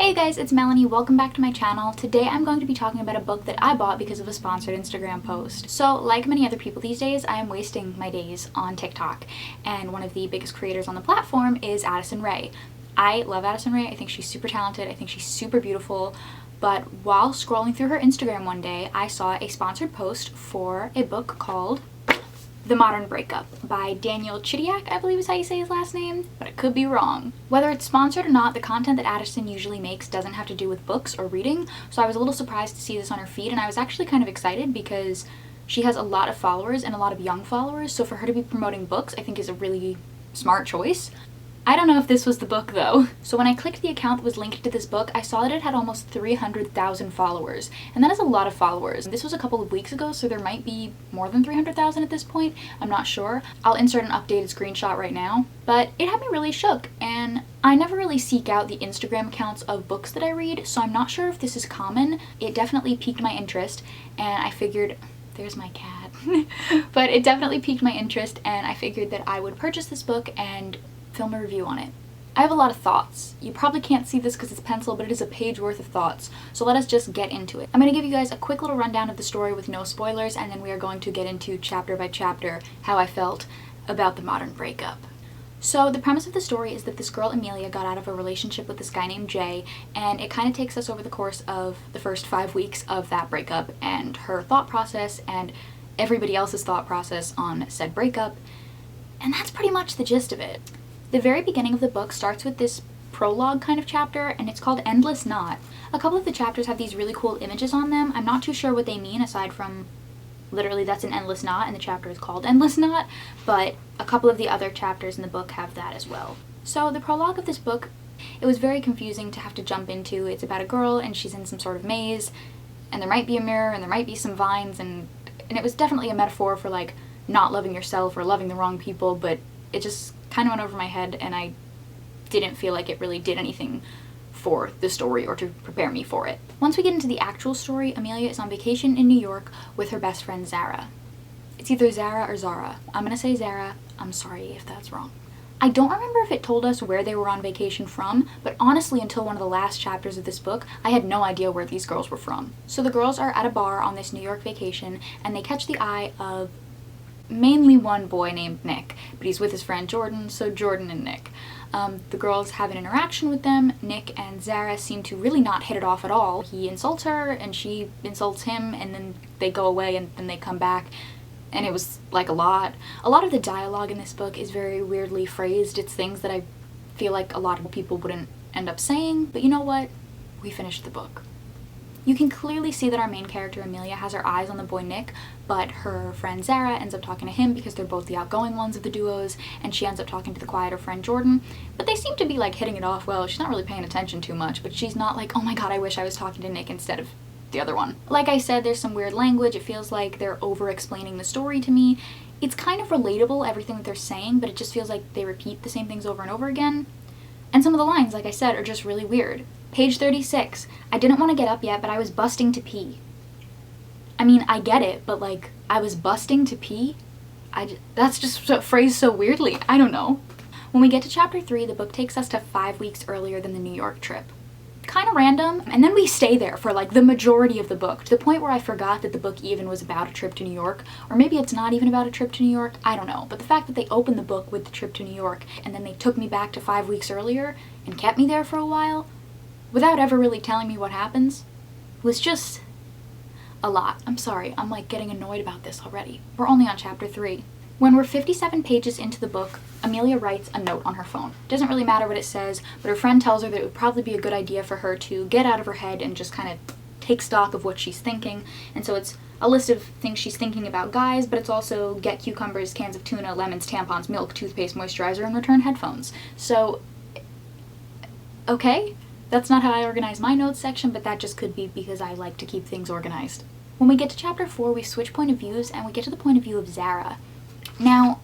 Hey guys, it's Melanie. Welcome back to my channel. Today I'm going to be talking about a book that I bought because of a sponsored Instagram post. So, like many other people these days, I am wasting my days on TikTok, and one of the biggest creators on the platform is Addison Rae. I love Addison Rae. I think she's super talented. I think she's super beautiful. But while scrolling through her Instagram one day, I saw a sponsored post for a book called The Modern Breakup by Chidiac, I believe is how you say his last name, but it could be wrong. Whether it's sponsored or not, the content that Addison usually makes doesn't have to do with books or reading, so I was a little surprised to see this on her feed, and I was actually kind of excited because she has a lot of followers and a lot of young followers, so for her to be promoting books I think is a really smart choice. I don't know if this was the book though. So when I clicked the account that was linked to this book, I saw that it had almost 300,000 followers, and that is a lot of followers. This was a couple of weeks ago, so there might be more than 300,000 at this point. I'm not sure. I'll insert an updated screenshot right now, but it had me really shook, and I never really seek out the Instagram accounts of books that I read, so I'm not sure if this is common. It definitely piqued my interest, and I figured, there's my cat, but it definitely piqued my interest, and I figured that I would purchase this book and film a review on it. I have a lot of thoughts. You probably can't see this because it's pencil, but it is a page worth of thoughts. So let us just get into it. I'm going to give you guys a quick little rundown of the story with no spoilers, and then we are going to get into chapter by chapter how I felt about The Modern Breakup. So the premise of the story is that this girl Amelia got out of a relationship with this guy named Jay, and it kind of takes us over the course of the first 5 weeks of that breakup and her thought process and everybody else's thought process on said breakup, and that's pretty much the gist of it. The very beginning of the book starts with this prologue kind of chapter, and it's called Endless Knot. A couple of the chapters have these really cool images on them. I'm not too sure what they mean aside from literally that's an endless knot and the chapter is called Endless Knot, but a couple of the other chapters in the book have that as well. So the prologue of this book, it was very confusing to have to jump into. It's about a girl and she's in some sort of maze, and there might be a mirror and there might be some vines, and it was definitely a metaphor for like not loving yourself or loving the wrong people, but it just kind of went over my head, and I didn't feel like it really did anything for the story or to prepare me for it. Once we get into the actual story, Amelia is on vacation in New York with her best friend Zara. It's either Zara or Zara. I'm gonna say Zara. I'm sorry if that's wrong. I don't remember if it told us where they were on vacation from, but honestly until one of the last chapters of this book, I had no idea where these girls were from. So the girls are at a bar on this New York vacation, and they catch the eye of mainly one boy named Nick, but he's with his friend Jordan, so Jordan and Nick. The girls have an interaction with them. Nick and Zara seem to really not hit it off at all. He insults her and she insults him, and then they go away and then they come back, and it was like a lot. A lot of the dialogue in this book is very weirdly phrased. It's things that I feel like a lot of people wouldn't end up saying, but you know what? We finished the book. You can clearly see that our main character Amelia has her eyes on the boy Nick, but her friend Zara ends up talking to him because they're both the outgoing ones of the duos, and she ends up talking to the quieter friend Jordan. But they seem to be like hitting it off well. She's not really paying attention too much, but she's not like, oh my god, I wish I was talking to Nick instead of the other one. Like I said, there's some weird language. It feels like they're over-explaining the story to me. It's kind of relatable, everything that they're saying, but it just feels like they repeat the same things over and over again. And some of the lines, like I said, are just really weird. Page 36, I didn't want to get up yet, but I was busting to pee. I mean, I get it, but like, I was busting to pee? That's just phrased so weirdly. I don't know. When we get to chapter 3, the book takes us to 5 weeks earlier than the New York trip. Kind of random, and then we stay there for like the majority of the book, to the point where I forgot that the book even was about a trip to New York, or maybe it's not even about a trip to New York, I don't know. But the fact that they opened the book with the trip to New York, and then they took me back to 5 weeks earlier, and kept me there for a while, without ever really telling me what happens, was just a lot. I'm sorry, I'm like getting annoyed about this already. We're only on chapter 3. When we're 57 pages into the book, Amelia writes a note on her phone. Doesn't really matter what it says, but her friend tells her that it would probably be a good idea for her to get out of her head and just kind of take stock of what she's thinking. And so it's a list of things she's thinking about guys, but it's also get cucumbers, cans of tuna, lemons, tampons, milk, toothpaste, moisturizer, and return headphones. So, okay. That's not how I organize my notes section, but that just could be because I like to keep things organized. When we get to chapter 4, we switch point of views and we get to the point of view of Zara. Now,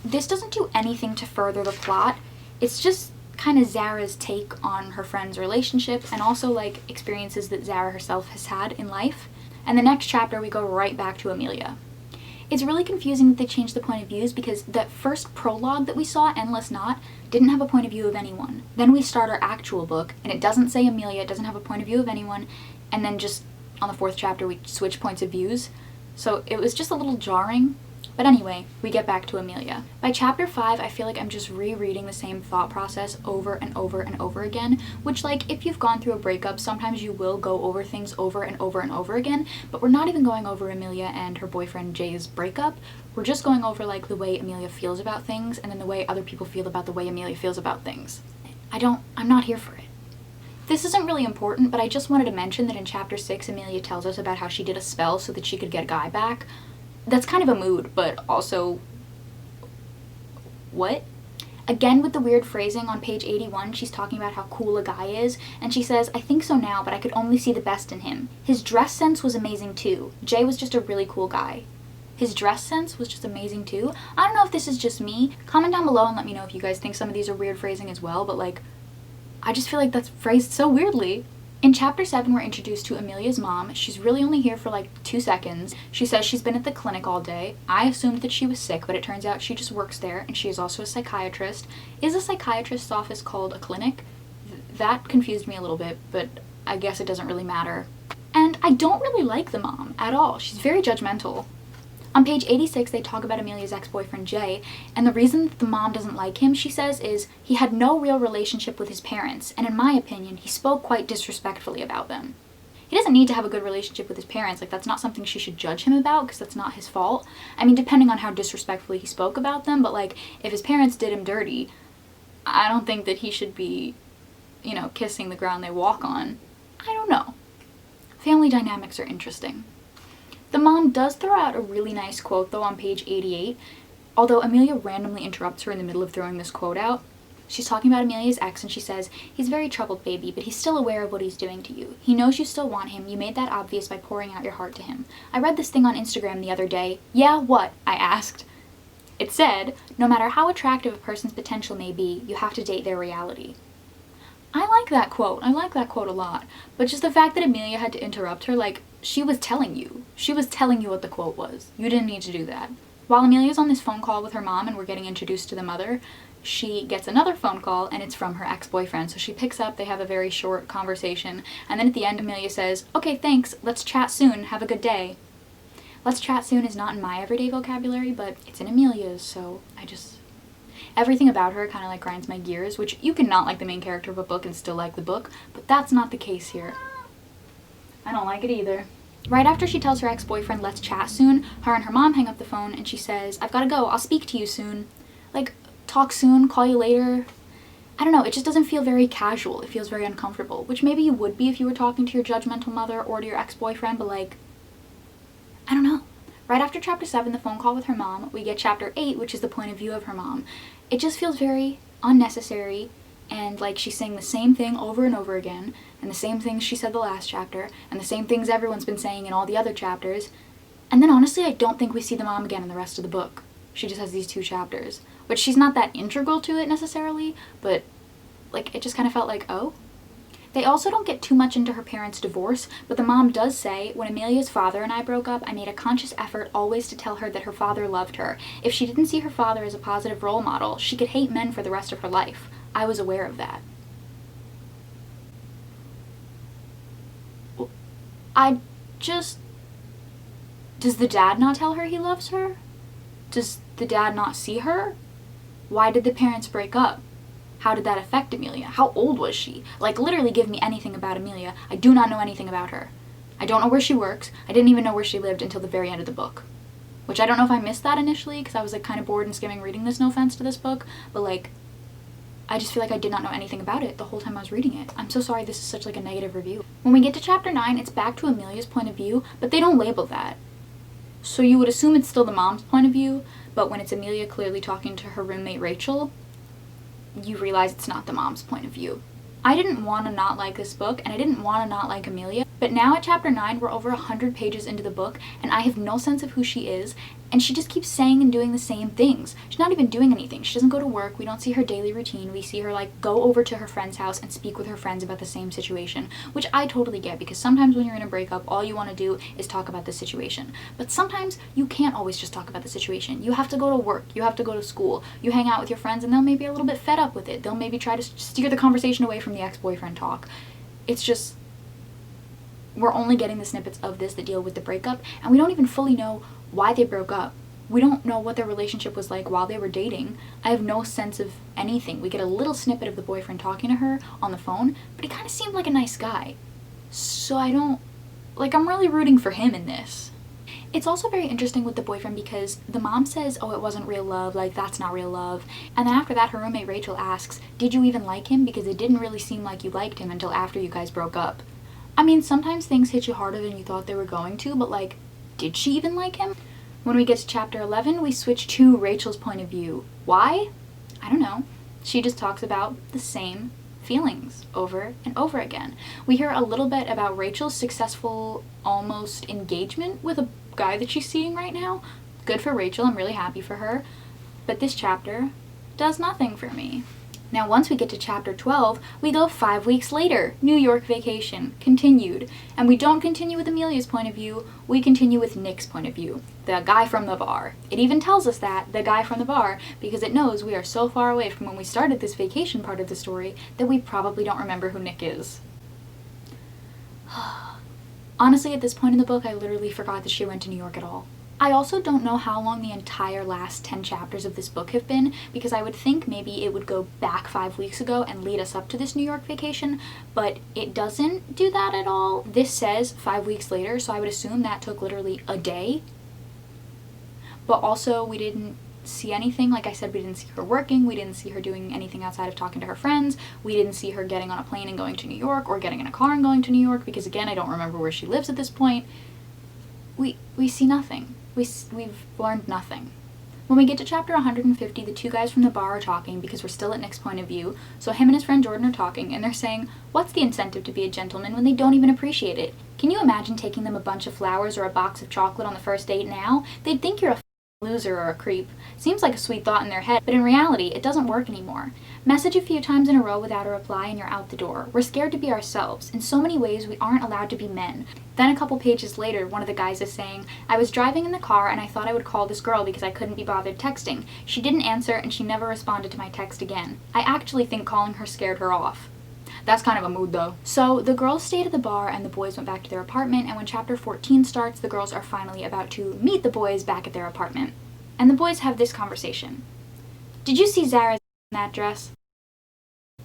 this doesn't do anything to further the plot. It's just kind of Zara's take on her friend's relationship, and also like experiences that Zara herself has had in life. And the next chapter we go right back to Amelia. It's really confusing that they changed the point of views because that first prologue that we saw, Endless Knot, didn't have a point of view of anyone. Then we start our actual book, and it doesn't say Amelia, it doesn't have a point of view of anyone, and then just on the 4th chapter we switch points of views. So it was just a little jarring. But anyway, we get back to Amelia. By chapter 5, I feel like I'm just rereading the same thought process over and over and over again, which, like, if you've gone through a breakup, sometimes you will go over things over and over and over again, but we're not even going over Amelia and her boyfriend Jay's breakup. We're just going over, like, the way Amelia feels about things and then the way other people feel about the way Amelia feels about things. I'm not here for it. This isn't really important, but I just wanted to mention that in chapter 6, Amelia tells us about how she did a spell so that she could get a guy back. That's kind of a mood, but also, what? Again, with the weird phrasing on page 81, she's talking about how cool a guy is, and she says, "I think so now, but I could only see the best in him. His dress sense was amazing too. Jay was just a really cool guy." His dress sense was just amazing too? I don't know if this is just me. Comment down below and let me know if you guys think some of these are weird phrasing as well, but like, I just feel like that's phrased so weirdly. In chapter 7, we're introduced to Amelia's mom. She's really only here for like 2 seconds. She says she's been at the clinic all day. I assumed that she was sick, but it turns out she just works there, and she is also a psychiatrist. Is a psychiatrist's office called a clinic? That confused me a little bit, but I guess it doesn't really matter. And I don't really like the mom at all. She's very judgmental. On page 86, they talk about Amelia's ex-boyfriend Jay, and the reason that the mom doesn't like him, she says, is he had no real relationship with his parents, and in my opinion, he spoke quite disrespectfully about them. He doesn't need to have a good relationship with his parents, like that's not something she should judge him about, because that's not his fault. I mean, depending on how disrespectfully he spoke about them, but like, if his parents did him dirty, I don't think that he should be, you know, kissing the ground they walk on. I don't know. Family dynamics are interesting. The mom does throw out a really nice quote though on page 88, although Amelia randomly interrupts her in the middle of throwing this quote out. She's talking about Amelia's ex and she says, "He's very troubled, baby, but he's still aware of what he's doing to you. He knows you still want him. You made that obvious by pouring out your heart to him. I read this thing on Instagram the other day." "Yeah, what?" I asked. It said, "No matter how attractive a person's potential may be, you have to date their reality." I like that quote. I like that quote a lot. But just the fact that Amelia had to interrupt her, like, she was telling you. She was telling you what the quote was. You didn't need to do that. While Amelia's on this phone call with her mom and we're getting introduced to the mother, she gets another phone call and it's from her ex-boyfriend. So she picks up, they have a very short conversation, and then at the end Amelia says, "Okay, thanks, let's chat soon, have a good day." "Let's chat soon" is not in my everyday vocabulary, but it's in Amelia's, so everything about her kind of like grinds my gears, which you can not like the main character of a book and still like the book, but that's not the case here. I don't like it either. Right after she tells her ex-boyfriend, "Let's chat soon," her and her mom hang up the phone and she says, "I've gotta go, I'll speak to you soon." Like, talk soon, call you later. I don't know, it just doesn't feel very casual. It feels very uncomfortable, which maybe you would be if you were talking to your judgmental mother or to your ex-boyfriend, but like, I don't know. Right after chapter 7, the phone call with her mom, we get chapter 8, which is the point of view of her mom. It just feels very unnecessary, and like she's saying the same thing over and over again, and the same things she said the last chapter, and the same things everyone's been saying in all the other chapters. And then honestly, I don't think we see the mom again in the rest of the book. She just has these 2 chapters, which she's not that integral to it necessarily, but like it just kind of felt like, oh. They also don't get too much into her parents' divorce, but the mom does say, "When Amelia's father and I broke up, I made a conscious effort always to tell her that her father loved her. If she didn't see her father as a positive role model, she could hate men for the rest of her life. I was aware of that." Does the dad not tell her he loves her? Does the dad not see her? Why did the parents break up? How did that affect Amelia? How old was she? Like, literally give me anything about Amelia. I do not know anything about her. I don't know where she works. I didn't even know where she lived until the very end of the book. Which I don't know if I missed that initially, because I was like kind of bored and skimming reading this, no offense to this book, but like, I just feel like I did not know anything about it the whole time I was reading it. I'm so sorry this is such like a negative review. When we get to chapter 9, it's back to Amelia's point of view, but they don't label that. So you would assume it's still the mom's point of view, but when it's Amelia clearly talking to her roommate Rachel, you realize it's not the mom's point of view. I didn't want to not like this book, and I didn't want to not like Amelia, but now at chapter 9, we're over 100 pages into the book, and I have no sense of who she is, And she just keeps saying and doing the same things. She's not even doing anything. She doesn't go to work. We don't see her daily routine. We see her like go over to her friend's house and speak with her friends about the same situation, which I totally get, because sometimes when you're in a breakup, all you want to do is talk about the situation. But sometimes you can't always just talk about the situation. You have to go to work. You have to go to school. You hang out with your friends and they'll maybe be a little bit fed up with it. They'll maybe try to steer the conversation away from the ex-boyfriend talk. It's just, we're only getting the snippets of this that deal with the breakup, and we don't even fully know why they broke up. We don't know what their relationship was like while they were dating. I have no sense of anything. We get a little snippet of the boyfriend talking to her on the phone, but he kind of seemed like a nice guy. So I'm really rooting for him in this. It's also very interesting with the boyfriend because the mom says, oh, it wasn't real love, like that's not real love. And then after that, her roommate Rachel asks, did you even like him? Because it didn't really seem like you liked him until after you guys broke up. I mean, sometimes things hit you harder than you thought they were going to, but like, did she even like him? When we get to chapter 11, we switch to Rachel's point of view. Why? I don't know. She just talks about the same feelings over and over again. We hear a little bit about Rachel's successful almost engagement with a guy that she's seeing right now. Good for Rachel, I'm really happy for her. But this chapter does nothing for me. Now, once we get to chapter 12, we go 5 weeks later. New York vacation, continued. And we don't continue with Amelia's point of view, we continue with Nick's point of view. The guy from the bar. It even tells us that, the guy from the bar, because it knows we are so far away from when we started this vacation part of the story that we probably don't remember who Nick is. Honestly, at this point in the book, I literally forgot that she went to New York at all. I also don't know how long the entire last 10 chapters of this book have been, because I would think maybe it would go back 5 weeks ago and lead us up to this New York vacation, but it doesn't do that at all. This says 5 weeks later, so I would assume that took literally a day. But also, we didn't see anything. Like I said, we didn't see her working, we didn't see her doing anything outside of talking to her friends, we didn't see her getting on a plane and going to New York, or getting in a car and going to New York, because again, I don't remember where she lives at this point. We see nothing. We've learned nothing. When we get to chapter 150, the two guys from the bar are talking because we're still at Nick's point of view. So him and his friend Jordan are talking, and they're saying, what's the incentive to be a gentleman when they don't even appreciate it? Can you imagine taking them a bunch of flowers or a box of chocolate on the first date now? They'd think you're a loser or a creep. Seems like a sweet thought in their head, but in reality, it doesn't work anymore. Message a few times in a row without a reply and you're out the door. We're scared to be ourselves. In so many ways, we aren't allowed to be men. Then a couple pages later, one of the guys is saying, I was driving in the car and I thought I would call this girl because I couldn't be bothered texting. She didn't answer and she never responded to my text again. I actually think calling her scared her off. That's kind of a mood though. So the girls stayed at the bar and the boys went back to their apartment, and when chapter 14 starts, the girls are finally about to meet the boys back at their apartment. And the boys have this conversation. Did you see Zara's in that dress?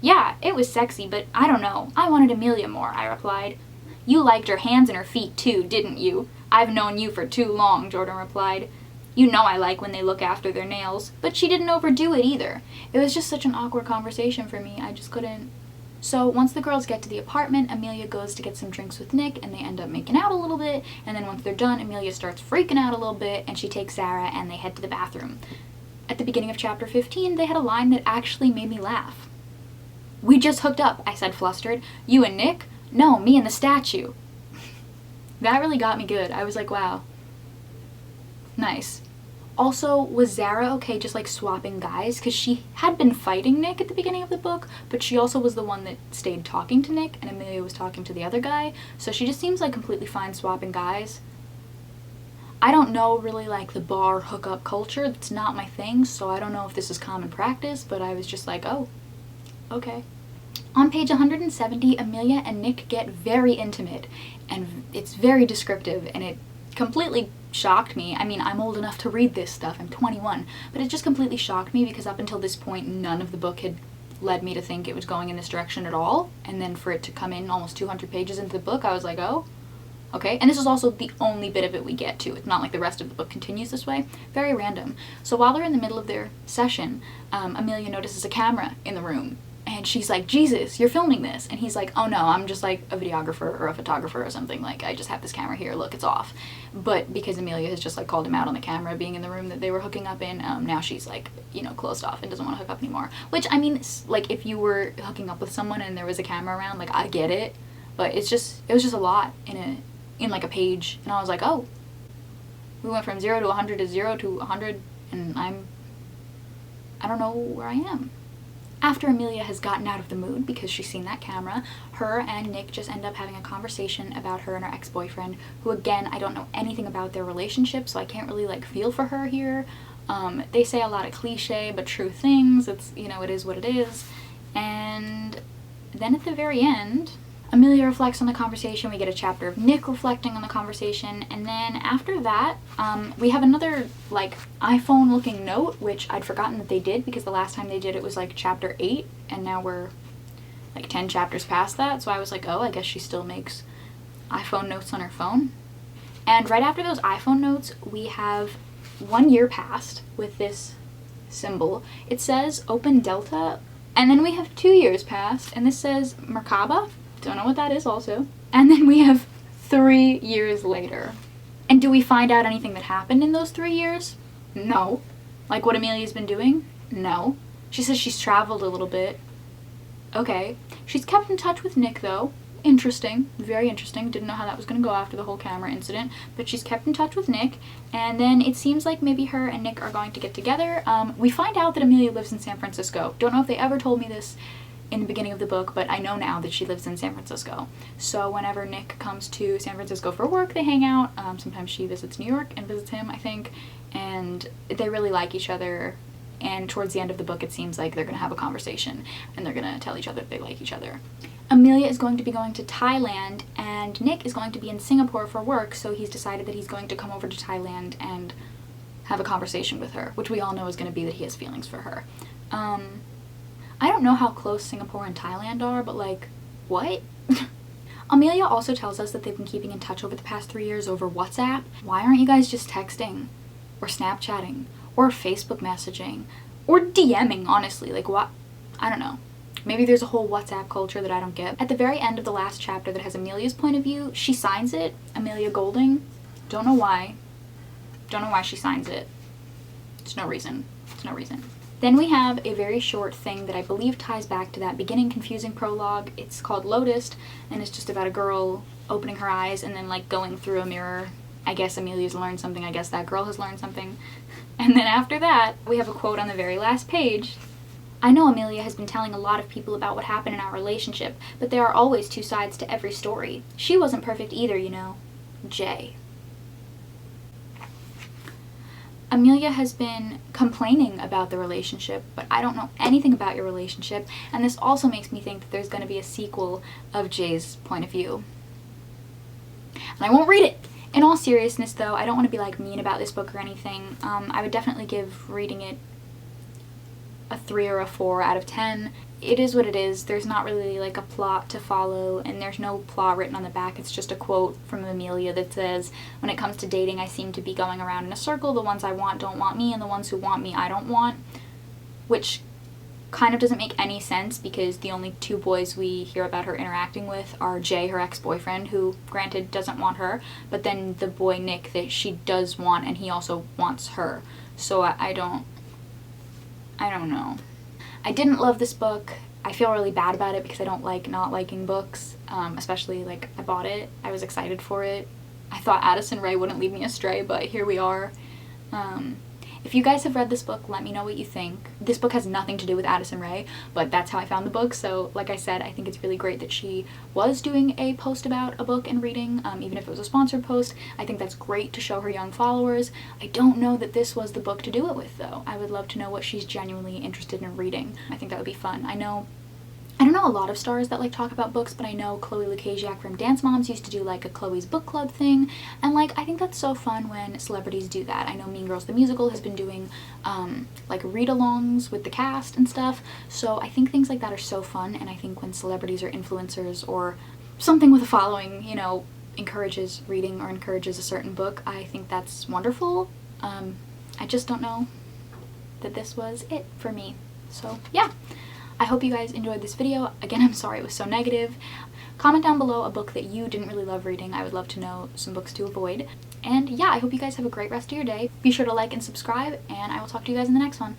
Yeah, it was sexy, but I don't know. I wanted Amelia more, I replied. You liked her hands and her feet too, didn't you? I've known you for too long, Jordan replied. You know I like when they look after their nails, but she didn't overdo it either. It was just such an awkward conversation for me, I just couldn't. So once the girls get to the apartment, Amelia goes to get some drinks with Nick and they end up making out a little bit, and then once they're done, Amelia starts freaking out a little bit and she takes Zara and they head to the bathroom. At the beginning of chapter 15, they had a line that actually made me laugh. We just hooked up, I said flustered. You and Nick? No, me and the statue. That really got me good. I was like, wow. Nice. Also, was Zara okay just like swapping guys? Because she had been fighting Nick at the beginning of the book, but she also was the one that stayed talking to Nick and Amelia was talking to the other guy. So she just seems like completely fine swapping guys. I don't know really like the bar hookup culture. That's not my thing, so I don't know if this is common practice, but I was just like, oh, okay. On page 170, Amelia and Nick get very intimate, and it's very descriptive, and it completely shocked me. I mean, I'm old enough to read this stuff, I'm 21, but it just completely shocked me because up until this point, none of the book had led me to think it was going in this direction at all, and then for it to come in almost 200 pages into the book, I was like, oh, okay. And this is also the only bit of it we get to. It's not like the rest of the book continues this way. Very random. So while they're in the middle of their session, Amelia notices a camera in the room. And she's like, Jesus, you're filming this. And he's like, oh no, I'm just like a videographer or a photographer or something. Like, I just have this camera here, look, it's off. But because Amelia has just like called him out on the camera being in the room that they were hooking up in, now she's like, you know, closed off and doesn't want to hook up anymore. Which, I mean, like if you were hooking up with someone and there was a camera around, like I get it. But it was just a lot in like a page. And I was like, oh, We went from 0 to 100 to 0 to 100, and I don't know where I am. After Amelia has gotten out of the mood because she's seen that camera, her and Nick just end up having a conversation about her and her ex-boyfriend, who again, I don't know anything about their relationship, so I can't really like feel for her here. They say a lot of cliche but true things. It's, you know, it is what it is. And then at the very end, Amelia reflects on the conversation. We get a chapter of Nick reflecting on the conversation, and then after that, we have another like iPhone looking note, which I'd forgotten that they did because the last time they did it was like chapter 8, and now we're like 10 chapters past that, so I was like, oh, I guess she still makes iPhone notes on her phone. And right after those iPhone notes, we have 1 year passed with this symbol. It says open delta, and then we have 2 years passed, and this says Merkaba. Don't know what that is also. And then we have 3 years later. And do we find out anything that happened in those 3 years? No. Like what Amelia's been doing? No. She says she's traveled a little bit. Okay. She's kept in touch with Nick though. Interesting. Very interesting. Didn't know how that was going to go after the whole camera incident. But she's kept in touch with Nick. And then it seems like maybe her and Nick are going to get together. We find out that Amelia lives in San Francisco. Don't know if they ever told me this in the beginning of the book, but I know now that she lives in San Francisco. So whenever Nick comes to San Francisco for work, they hang out. Sometimes she visits New York and visits him, I think, and they really like each other. And towards the end of the book, it seems like they're going to have a conversation and they're going to tell each other that they like each other. Amelia is going to be going to Thailand, and Nick is going to be in Singapore for work, so he's decided that he's going to come over to Thailand and have a conversation with her, which we all know is going to be that he has feelings for her. I don't know how close Singapore and Thailand are, but like, what? Amelia also tells us that they've been keeping in touch over the past 3 years over WhatsApp. Why aren't you guys just texting? Or Snapchatting? Or Facebook messaging? Or DMing, honestly? Like, what? I don't know. Maybe there's a whole WhatsApp culture that I don't get. At the very end of the last chapter that has Amelia's point of view, she signs it, Amelia Golding. Don't know why. Don't know why she signs it. There's no reason. There's no reason. Then we have a very short thing that I believe ties back to that beginning confusing prologue. It's called Lotus, and it's just about a girl opening her eyes and then like going through a mirror. I guess Amelia's learned something. I guess that girl has learned something. And then after that, we have a quote on the very last page. I know Amelia has been telling a lot of people about what happened in our relationship, but there are always 2 sides to every story. She wasn't perfect either, you know. Jay. Amelia has been complaining about the relationship, but I don't know anything about your relationship, and this also makes me think that there's going to be a sequel of Jay's point of view. And I won't read it! In all seriousness though, I don't want to be like mean about this book or anything. I would definitely give reading it a 3 or a 4 out of 10. It is what it is. There's not really like a plot to follow, and there's no plot written on the back. It's just a quote from Amelia that says, when it comes to dating, I seem to be going around in a circle. The ones I want don't want me, and the ones who want me I don't want. Which kind of doesn't make any sense because the only 2 boys we hear about her interacting with are Jay, her ex-boyfriend, who granted doesn't want her, but then the boy Nick that she does want, and he also wants her. So I don't know. I didn't love this book. I feel really bad about it because I don't like not liking books, especially like I bought it. I was excited for it. I thought Addison Rae wouldn't lead me astray, but here we are. If you guys have read this book, let me know what you think. This book has nothing to do with Addison Rae, but that's how I found the book. So like I said, I think it's really great that she was doing a post about a book and reading, even if it was a sponsored post. I think that's great to show her young followers. I don't know that this was the book to do it with though. I would love to know what she's genuinely interested in reading. I think that would be fun. I don't know a lot of stars that like talk about books, but I know Chloe Lukaziak from Dance Moms used to do like a Chloe's book club thing, and like I think that's so fun when celebrities do that. I know Mean Girls the Musical has been doing like read-alongs with the cast and stuff, so I think things like that are so fun, and I think when celebrities or influencers or something with a following, you know, encourages reading or encourages a certain book, I think that's wonderful. I just don't know that this was it for me. So yeah. I hope you guys enjoyed this video. Again, I'm sorry it was so negative. Comment down below a book that you didn't really love reading. I would love to know some books to avoid. And yeah, I hope you guys have a great rest of your day. Be sure to like and subscribe, and I will talk to you guys in the next one.